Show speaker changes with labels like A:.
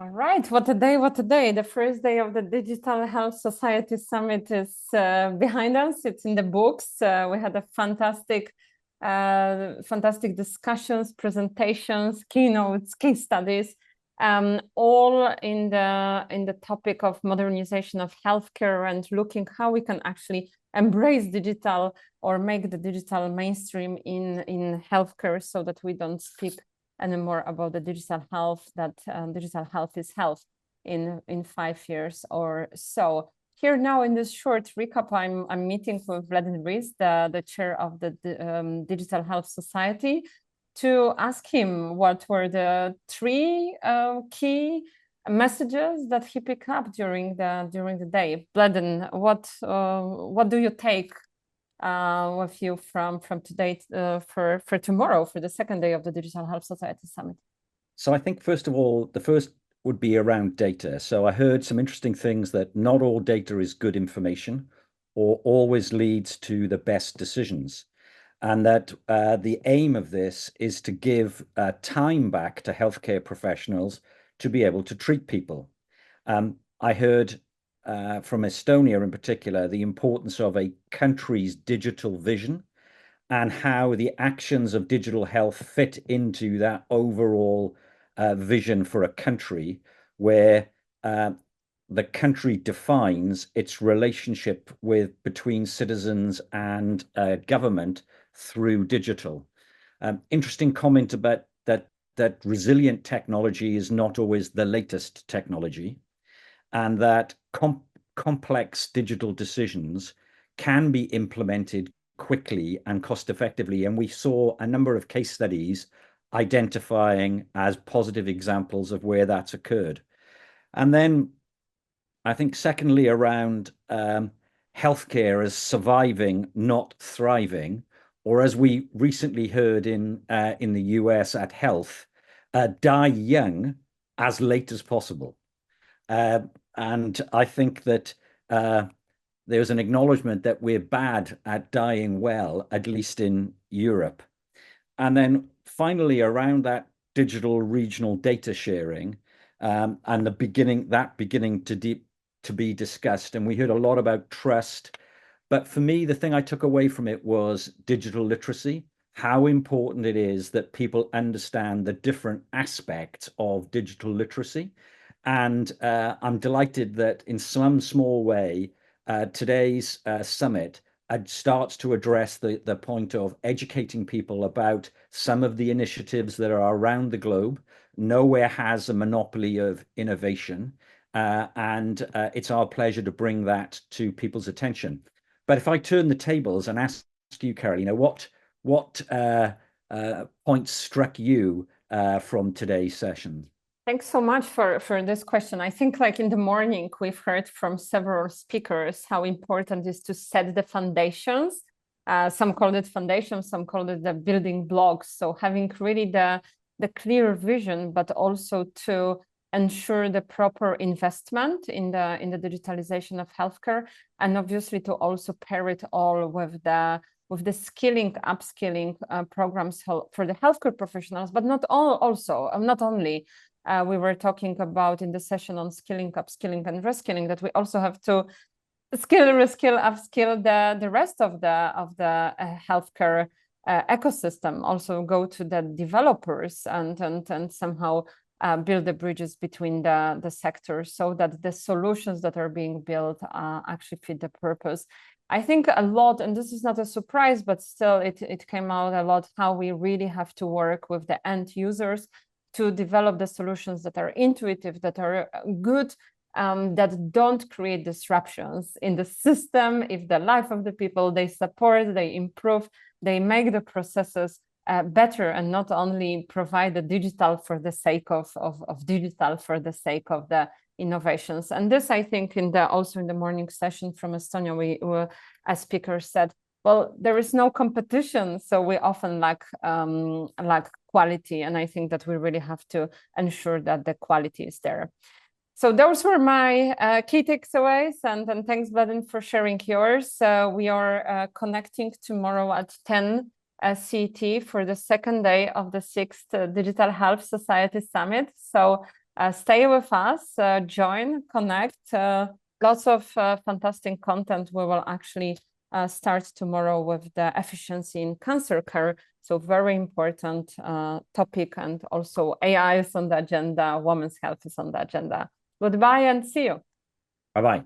A: All right, what a day, what a day. The first day of the Digital Health Society Summit is behind us. It's in the books. We had a fantastic discussions, presentations, keynotes, case studies, all in the topic of modernization of healthcare and looking how we can actually embrace digital or make the digital mainstream in healthcare so that we don't speak anymore about the digital health, that digital health is health in 5 years or so. Here now in this short recap, I'm meeting with Vladimir Rees, the chair of the Digital Health Society, to ask him what were the three key messages that he picked up during the day. Vladimir, what do you take with you from today for tomorrow, for the second day of the Digital Health Society Summit?
B: So I think, first of all, the first would be around data. So I heard some interesting things that not all data is good information or always leads to the best decisions. And that the aim of this is to give time back to healthcare professionals to be able to treat people. I heard from Estonia in particular, the importance of a country's digital vision and how the actions of digital health fit into that overall vision for a country where the country defines its relationship between citizens and government through digital. Interesting comment about that resilient technology is not always the latest technology, and that complex digital decisions can be implemented quickly and cost effectively. And we saw a number of case studies identifying as positive examples of where that's occurred. And then I think secondly, around healthcare as surviving, not thriving, or as we recently heard in the US at Health, die young as late as possible. And I think that there's an acknowledgement that we're bad at dying well, at least in Europe. And then finally, around that digital regional data sharing and that beginning to be discussed. And we heard a lot about trust. But for me, the thing I took away from it was digital literacy, how important it is that people understand the different aspects of digital literacy. And I'm delighted that in some small way, today's summit starts to address the point of educating people about some of the initiatives that are around the globe. Nowhere has a monopoly of innovation, and it's our pleasure to bring that to people's attention. But if I turn the tables and ask you, Carol, what points struck you from today's session?
A: Thanks so much for this question. I think like in the morning, we've heard from several speakers how important it is to set the foundations. Some called it foundations, some called it the building blocks. So having really the clear vision, but also to ensure the proper investment in the digitalization of healthcare, and obviously to also pair it all with the skilling, upskilling programs for the healthcare professionals, but not only. We were talking about in the session on skilling, upskilling, and reskilling that we also have to skill, reskill, upskill the rest of the healthcare ecosystem. Also go to the developers and somehow build the bridges between the sectors so that the solutions that are being built actually fit the purpose. I think a lot, and this is not a surprise, but still it came out a lot how we really have to work with the end users to develop the solutions that are intuitive, that are good, that don't create disruptions in the system. If the life of the people, they support, they improve, they make the processes better, and not only provide the digital for the sake of digital, for the sake of the innovations. And this, I think, also in the morning session from Estonia, a speaker said, well, there is no competition, so we often lack quality, and I think that we really have to ensure that the quality is there. So those were my key takeaways, and thanks, Vladimir, for sharing yours. We are connecting tomorrow at 10 CET for the second day of the 6th Digital Health Society Summit. So Stay with us, join, connect. Lots of fantastic content. We will actually start tomorrow with the efficiency in cancer care. So very important topic, and also AI is on the agenda, women's health is on the agenda. Goodbye and see you.
B: Bye-bye.